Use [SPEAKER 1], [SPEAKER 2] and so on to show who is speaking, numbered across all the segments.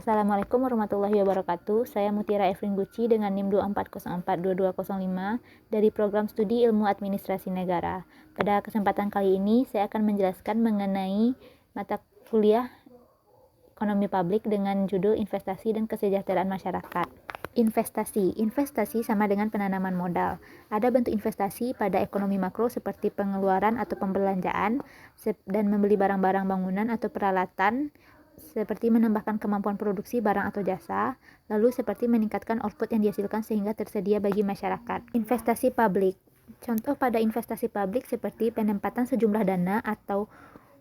[SPEAKER 1] Assalamualaikum warahmatullahi wabarakatuh. Saya Mutiara Efrin Guci dengan NIM 24042205 dari Program Studi Ilmu Administrasi Negara. Pada kesempatan kali ini, saya akan menjelaskan mengenai mata kuliah Ekonomi Publik dengan judul Investasi dan Kesejahteraan Masyarakat. Investasi sama dengan penanaman modal. Ada bentuk investasi pada ekonomi makro seperti pengeluaran atau pembelanjaan dan membeli barang-barang bangunan atau peralatan, seperti menambahkan kemampuan produksi barang atau jasa, lalu seperti meningkatkan output yang dihasilkan sehingga tersedia bagi masyarakat. Investasi publik. Contoh pada investasi publik seperti penempatan sejumlah dana atau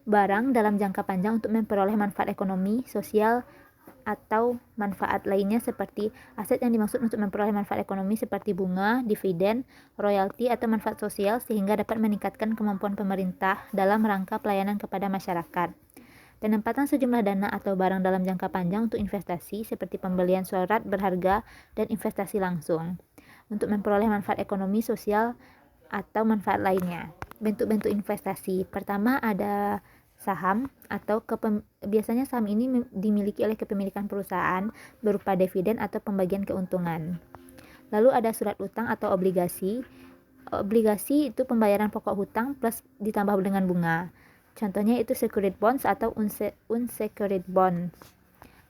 [SPEAKER 1] barang dalam jangka panjang untuk memperoleh manfaat ekonomi, sosial, atau manfaat lainnya seperti aset yang dimaksud untuk memperoleh manfaat ekonomi seperti bunga, dividen, royalti, atau manfaat sosial sehingga dapat meningkatkan kemampuan pemerintah dalam rangka pelayanan kepada masyarakat. Penempatan sejumlah dana atau barang dalam jangka panjang untuk investasi seperti pembelian surat berharga dan investasi langsung untuk memperoleh manfaat ekonomi, sosial, atau manfaat lainnya. Bentuk-bentuk investasi. Pertama ada saham atau biasanya saham ini dimiliki oleh kepemilikan perusahaan berupa dividen atau pembagian keuntungan. Lalu ada surat utang atau obligasi. Obligasi itu pembayaran pokok hutang plus ditambah dengan bunga. Contohnya itu secured bonds atau unsecured bonds.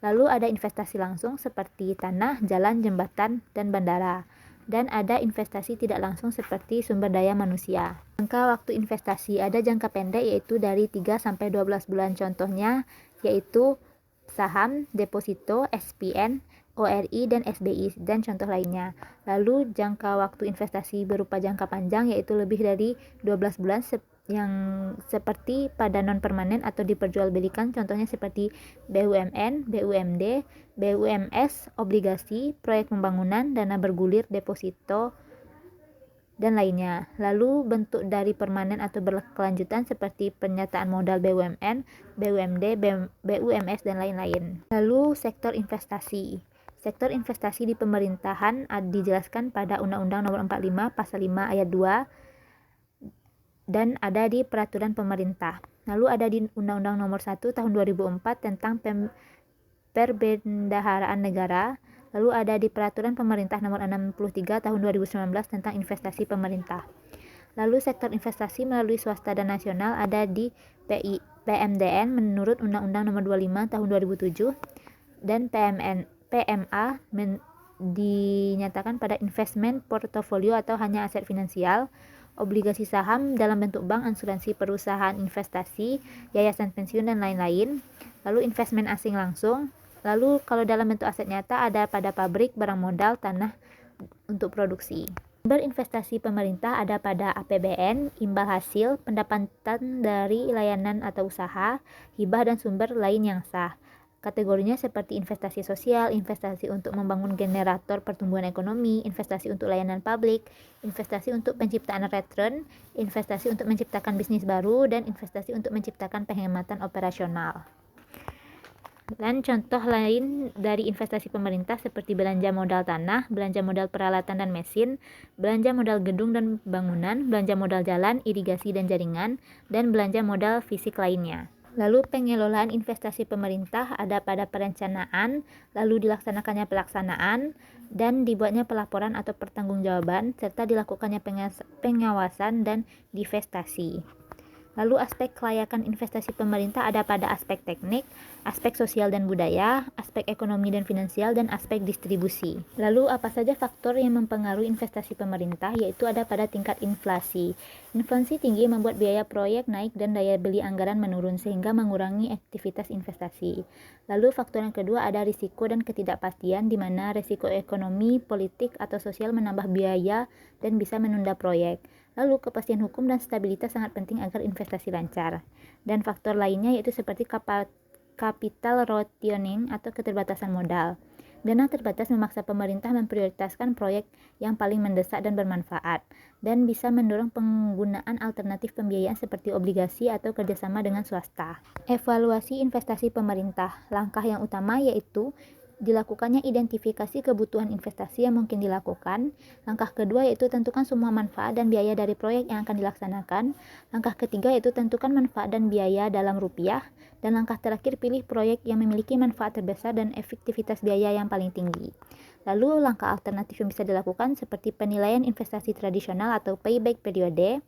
[SPEAKER 1] Lalu ada investasi langsung seperti tanah, jalan, jembatan, dan bandara. Dan ada investasi tidak langsung seperti sumber daya manusia. Jangka waktu investasi ada jangka pendek yaitu dari 3 sampai 12 bulan. Contohnya yaitu saham, deposito, SPN, ORI, dan SBI, dan contoh lainnya. Lalu jangka waktu investasi berupa jangka panjang yaitu lebih dari 12 bulan yang seperti pada non-permanen atau diperjualbelikan, contohnya seperti BUMN, BUMD, BUMS, obligasi, proyek pembangunan, dana bergulir, deposito, dan lainnya. Lalu bentuk dari permanen atau berkelanjutan seperti pernyataan modal BUMN, BUMD, BUMS, dan lain-lain. Lalu sektor investasi. Sektor investasi di pemerintahan dijelaskan pada Undang-Undang Nomor 45 Pasal 5 Ayat 2 dan ada di peraturan pemerintah. Lalu ada di Undang-Undang Nomor 1 Tahun 2004 tentang Perbendaharaan Negara. Lalu ada di peraturan pemerintah Nomor 63 Tahun 2019 tentang investasi pemerintah. Lalu sektor investasi melalui swasta dan nasional ada di PMDN menurut Undang-Undang Nomor 25 Tahun 2007 dan PMA dinyatakan pada investment portofolio atau hanya aset finansial, obligasi saham dalam bentuk bank, asuransi, perusahaan investasi, yayasan pensiun, dan lain-lain. Lalu investment asing langsung. Lalu kalau dalam bentuk aset nyata ada pada pabrik, barang modal, tanah untuk produksi. Sumber investasi pemerintah ada pada APBN, imbal hasil, pendapatan dari layanan atau usaha, hibah, dan sumber lain yang sah. Kategorinya seperti investasi sosial, investasi untuk membangun generator pertumbuhan ekonomi, investasi untuk layanan publik, investasi untuk penciptaan return, investasi untuk menciptakan bisnis baru, dan investasi untuk menciptakan penghematan operasional. Dan contoh lain dari investasi pemerintah seperti belanja modal tanah, belanja modal peralatan dan mesin, belanja modal gedung dan bangunan, belanja modal jalan, irigasi dan jaringan, dan belanja modal fisik lainnya. Lalu pengelolaan investasi pemerintah ada pada perencanaan, lalu dilaksanakannya pelaksanaan, dan dibuatnya pelaporan atau pertanggungjawaban, serta dilakukannya pengawasan dan divestasi. Lalu aspek kelayakan investasi pemerintah ada pada aspek teknik, aspek sosial dan budaya, aspek ekonomi dan finansial, dan aspek distribusi. Lalu apa saja faktor yang mempengaruhi investasi pemerintah, yaitu ada pada tingkat inflasi. Inflasi tinggi membuat biaya proyek naik dan daya beli anggaran menurun sehingga mengurangi aktivitas investasi. Lalu faktor yang kedua ada risiko dan ketidakpastian, di mana risiko ekonomi, politik, atau sosial menambah biaya dan bisa menunda proyek. Lalu kepastian hukum dan stabilitas sangat penting agar investasi lancar. Dan faktor lainnya yaitu seperti capital rationing atau keterbatasan modal. Dana terbatas memaksa pemerintah memprioritaskan proyek yang paling mendesak dan bermanfaat, dan bisa mendorong penggunaan alternatif pembiayaan seperti obligasi atau kerjasama dengan swasta. Evaluasi investasi pemerintah. Langkah yang utama yaitu dilakukannya identifikasi kebutuhan investasi yang mungkin dilakukan. Langkah kedua yaitu tentukan semua manfaat dan biaya dari proyek yang akan dilaksanakan. Langkah ketiga yaitu tentukan manfaat dan biaya dalam rupiah. Dan langkah terakhir pilih proyek yang memiliki manfaat terbesar dan efektivitas biaya yang paling tinggi. Lalu langkah alternatif yang bisa dilakukan seperti penilaian investasi tradisional atau payback periode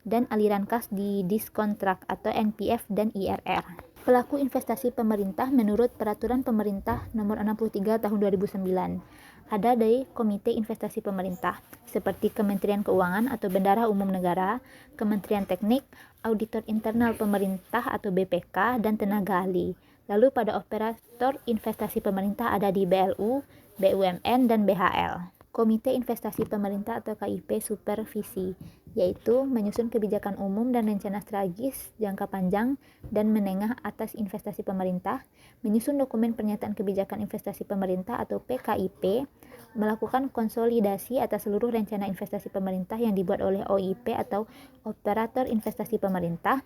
[SPEAKER 1] dan aliran kas di diskontrak atau NPF dan IRR. Pelaku investasi pemerintah menurut Peraturan Pemerintah Nomor 63 Tahun 2009. Ada dari Komite Investasi Pemerintah, seperti Kementerian Keuangan atau Bendahara Umum Negara, Kementerian Teknik, Auditor Internal Pemerintah atau BPK, dan tenaga ahli. Lalu pada operator investasi pemerintah ada di BLU, BUMN, dan BHL. Komite Investasi Pemerintah atau KIP Supervisi, yaitu menyusun kebijakan umum dan rencana strategis jangka panjang dan menengah atas investasi pemerintah, menyusun dokumen pernyataan kebijakan investasi pemerintah atau PKIP, melakukan konsolidasi atas seluruh rencana investasi pemerintah yang dibuat oleh OIP atau operator investasi pemerintah,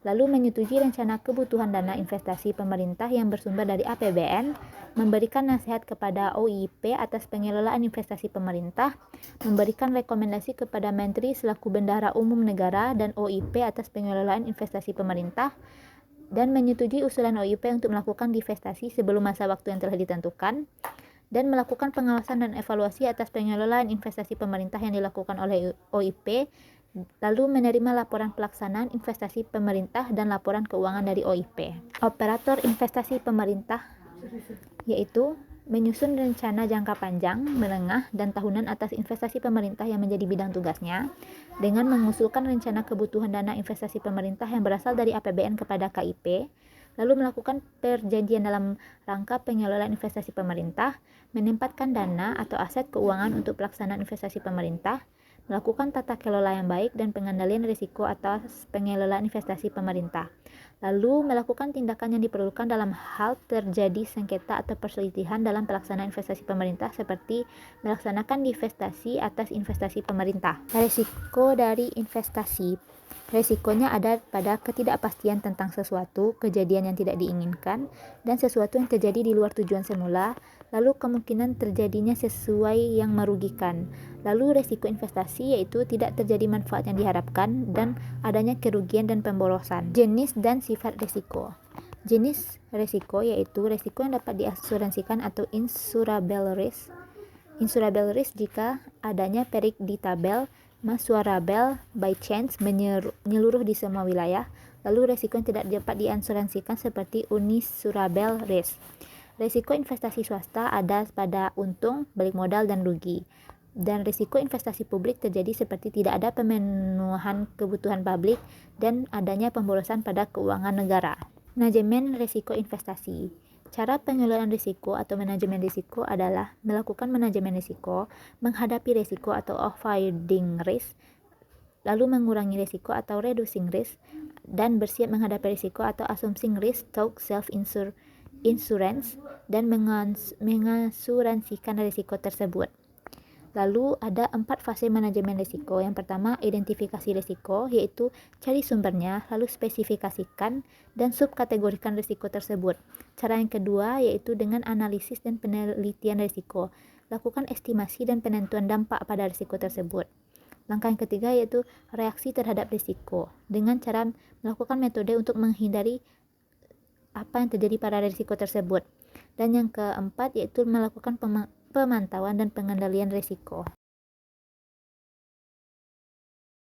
[SPEAKER 1] lalu menyetujui rencana kebutuhan dana investasi pemerintah yang bersumber dari APBN, memberikan nasihat kepada OIP atas pengelolaan investasi pemerintah, memberikan rekomendasi kepada Menteri selaku Bendahara Umum Negara dan OIP atas pengelolaan investasi pemerintah, dan menyetujui usulan OIP untuk melakukan divestasi sebelum masa waktu yang telah ditentukan, dan melakukan pengawasan dan evaluasi atas pengelolaan investasi pemerintah yang dilakukan oleh OIP, lalu menerima laporan pelaksanaan investasi pemerintah dan laporan keuangan dari OIP. Operator investasi pemerintah yaitu menyusun rencana jangka panjang, menengah, dan tahunan atas investasi pemerintah yang menjadi bidang tugasnya, dengan mengusulkan rencana kebutuhan dana investasi pemerintah yang berasal dari APBN kepada KIP, lalu melakukan perjanjian dalam rangka pengelolaan investasi pemerintah, menempatkan dana atau aset keuangan untuk pelaksanaan investasi pemerintah, melakukan tata kelola yang baik dan pengendalian risiko atas pengelolaan investasi pemerintah, lalu melakukan tindakan yang diperlukan dalam hal terjadi sengketa atau perselisihan dalam pelaksanaan investasi pemerintah seperti melaksanakan divestasi atas investasi pemerintah. Risiko dari investasi. Risikonya ada pada ketidakpastian tentang sesuatu, kejadian yang tidak diinginkan, dan sesuatu yang terjadi di luar tujuan semula, lalu kemungkinan terjadinya sesuai yang merugikan. Lalu risiko investasi yaitu tidak terjadi manfaat yang diharapkan dan adanya kerugian dan pemborosan. Jenis dan sifat risiko. Jenis risiko yaitu risiko yang dapat diasuransikan atau insurable risk. Insurable risk jika adanya predictable, measurable, by chance, menyeluruh di semua wilayah. Lalu risiko yang tidak dapat diasuransikan seperti unisurable risk. Risiko investasi swasta ada pada untung, balik modal, dan rugi. Dan risiko investasi publik terjadi seperti tidak ada pemenuhan kebutuhan publik dan adanya pemborosan pada keuangan negara. Manajemen risiko investasi. Cara pengelolaan risiko atau manajemen risiko adalah melakukan manajemen risiko, menghadapi risiko atau avoiding risk, lalu mengurangi risiko atau reducing risk, dan bersiap menghadapi risiko atau assuming risk through self-insurance, dan mengasuransikan risiko tersebut. Lalu ada 4 fase manajemen risiko. Yang pertama, identifikasi risiko, yaitu cari sumbernya, lalu spesifikasikan dan subkategorikan risiko tersebut. Cara yang kedua yaitu dengan analisis dan penelitian risiko. Lakukan estimasi dan penentuan dampak pada risiko tersebut. Langkah yang ketiga yaitu reaksi terhadap risiko, dengan cara melakukan metode untuk menghindari apa yang terjadi pada risiko tersebut. Dan yang keempat yaitu melakukan pemantauan dan pengendalian risiko.